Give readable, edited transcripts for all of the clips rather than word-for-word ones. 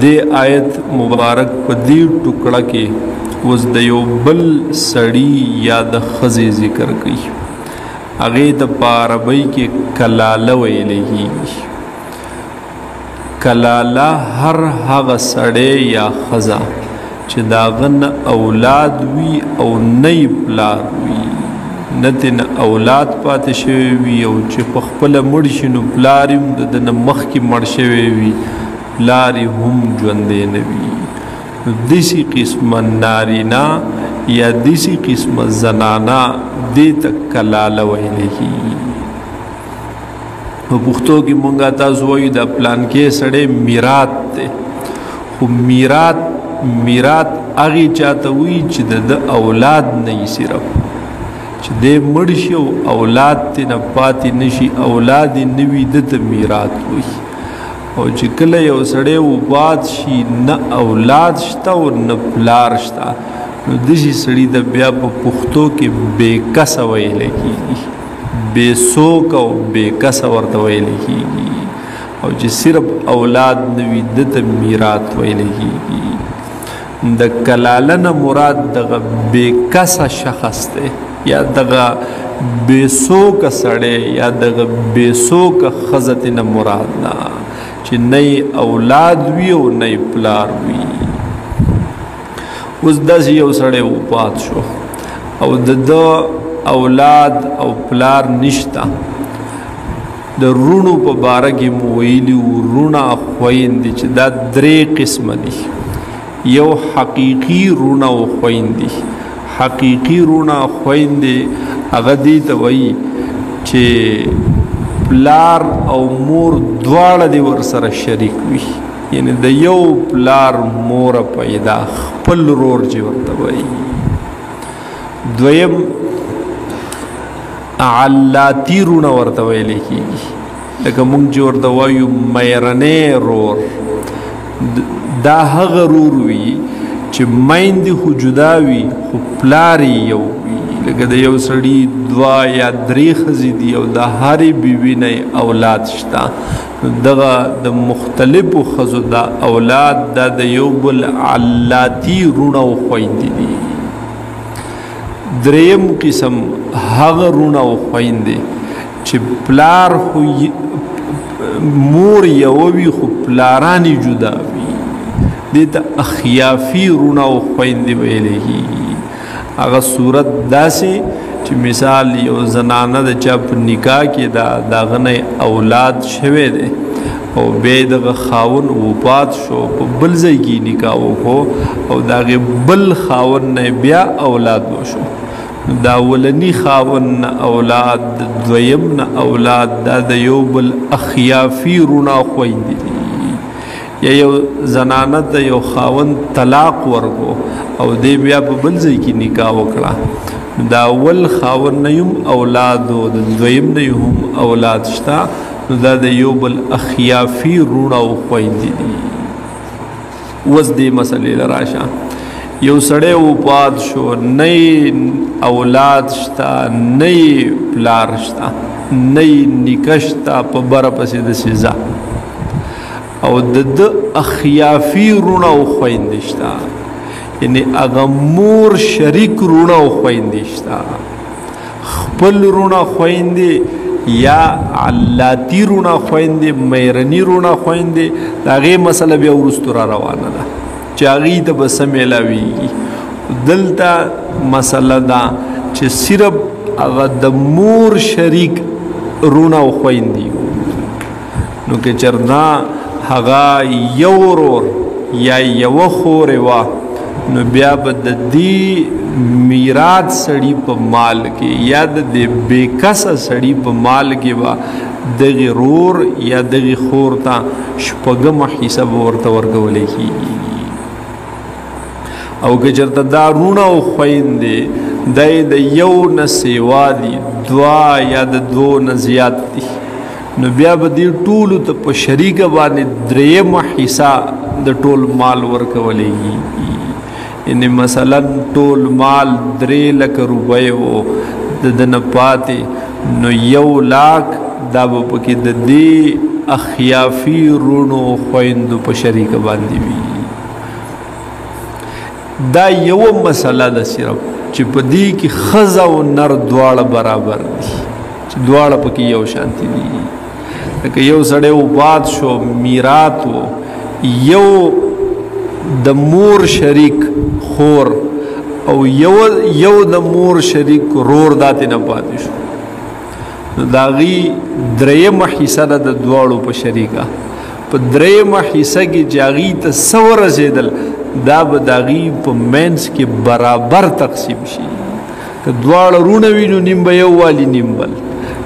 دې آیت مبارک په دې ټوکړه کې اوس د یو بل سړي یا د ښځې ذکر کوي. هغې ته په عربۍ کې کلالہ ویلی کېږي. کلالہ هر هغه سړی یا ښځه چې د هغه نه اولاد وي او نه یې پلار وي، نه ترې اولاد پاتې شوی وي او چې په خپله مړ شي نو پلار یې هم د ده نه مخکې مړ شوی وي، پلار یې هم ژوندی نه وي. نو داسې قسمه نارینه یا داسې قسمه زنانه دې ته کلاله ویلی کېږي. په پښتو کې مونږ تاسو وایو دا پلانکې سړی میرات دی، خو میرات هغې چاته وایي چې د ده اولاد نه وي، صرف چې دی مړ شي او اولاد ترې نه پاتې نه شي، اولاد یې نه وي، ده ته میرات وایي. او چې کله یو سړی وفات شي نه اولاد شته او نه پلار شته، نو داسې سړي ته بیا په پښتو کې بې کسه ویلی کېږي، بې سوک او بې کسه ورته ویلی کېږي. او چې صرف اولاد نه وي ده ته میرات ویلی کېږي. د کلاله نه مراد دغه بې کسه شخص دی یا دغه بې سوکه سړی یا دغه بې سوکه ښځه ترې نه مراد نه، چې نه اولاد وي او نه پلار وي. اوس داسې یو سړی وفات شو او د ده اولاد او پلار نشته. د رونو په باره کې مو ویلي وو رونه خویندې چې دا درې قسمه دي. یو حقیقي رونه او خویندې. حقیقي رونه خویندې هغه دې ته وایي چې پلار او مور دواړه دې ورسره شریک وي، یعنی د یو پلار موره پیدا خپل رور چې ورته وایي. دویم علاتی رونه ورته ویلی کېږي، لکه موږ چې ورته وایو میرنی رور. دا هغه رور وي چې میندې خو جدا وي خو پلار یې یو وي، لکه د یو سړي دوه یا درې ښځې دي او د هرې بیوي نه اولاد شته، نو دغه د مختلفو ښځو دا اولاد دا د یو بل علاتی رونه او خویندې دي. دریم قسم هغه رونه او خویندې چې پلار خو مور یوه وي خو پلاران یې جدا وي، دې ته اخیافي رونه او خویندې ویلی کېږي. هغه صورت داسې چې مثال یو زنانه د چا په نکاح کې د هغه نه اولاد شوی دی او بیا دغه خاوند وفات شو، په بل ځای کې نکاح وکړو او د هغې بل خاوند نه بیا اولاد وشو، دا اولني خاوند نه اولاد، دویم نه اولاد، دا د یو بل اخیافي رونه خویندې دي. یا یو زنانه ته یو خاوند طلاق ورکو او دی بیا په بل ځای کې نکاح وکړه، دا اول خاوند نه هم اولاد او د دویم نه هم اولاد شته، نو دا د یو بل اخیافي رونه او خویندې دي. اوس دې مسئلې له راشه. یو سړی وفات شو، نه اولاد شته، نه پلار شته، نه نیکه شته، په بره پسې د سزا او د اخیافي رونه او خویندې شته، یعنی هغه مور شریک رونه او خویندې شته. خپل رونه خویندې یا علاتی رونه خویندې، میرني رونه خویندې، د هغې مسله بیا وروستو را روانه ده چې هغې ته به څه میلاویږي. دلته مسله ده چې صرف هغه د مور شریک رونه او خویندې، نو که چرته هغه یو ورور یا یوه خورې وه نو بیا به د دې میراث سړي په مال کې یا د دې بې کسه سړي په مال کې به دغې رور یا دغې خور ته شپږمه حصه به ورته ورکولی کېږي. او که چېرته دا رونه او خویندې دی د یو نه سیوا دي، دوه یا د دوو نه زیات دي، نو بیا به دې ټولو ته په شریکه باندې درېیمه حصه د ټول مال ورکولی کېږي. یعنی مثلا ټول مال 3 لک روپۍ و د ده نه پاتې، نو 1 لاک دا به پکې د دې اخیافي رونو خویندو په شریک باندې وي. دا یو مسله ده صرف چې په دې کې ښځه او نر دواړه برابر دي، چې دواړه پکې یو شانتي دي. لکه یو سړی وفات شو، میرات و، یو د مور شریک خور او یو د مور شریک رور داتې نه پاتې شو، نو د هغې درېیمه حصه ده د دواړو په شریکه. په درېیمه حصه کې چې هغې ته څه ورسېدل دا به د هغې په منځ کې برابر تقسیم شي. که دواړه رونه وي نو نیم به یو والي نیم بل،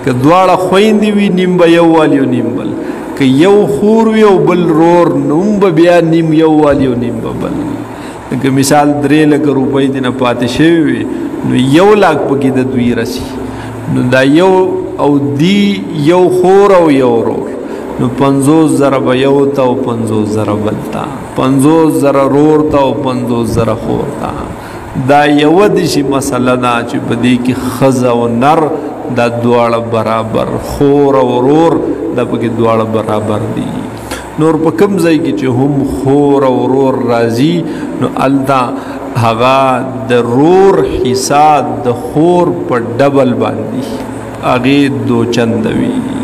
که دواړه خویندې وي نیم به یو والي او نیم بل، که یو خور وي او بل رور نو هم به بیا نیم یو والي او نیم به بل. که مثال 3 لکه روپۍ دې نه پاتې شوي وي نو 1 لاک پکې د دوی رسي، نو دا یو او دی یو خور او یو رور، نو 50,000 به یو ته او 50,000 بل ته، 50,000 رور ته او 50,000 خور ته. دا یوه داسې مسله ده چې په دې کې ښځه او نر دا دواړه برابر، خور او رور دا پکې دواړه برابر دي. نور په کوم ځای کې چې هم خور او رور راځي نو هلته هغه د رور حصه د خور په ډبل باندې هغې 2 چنده وي.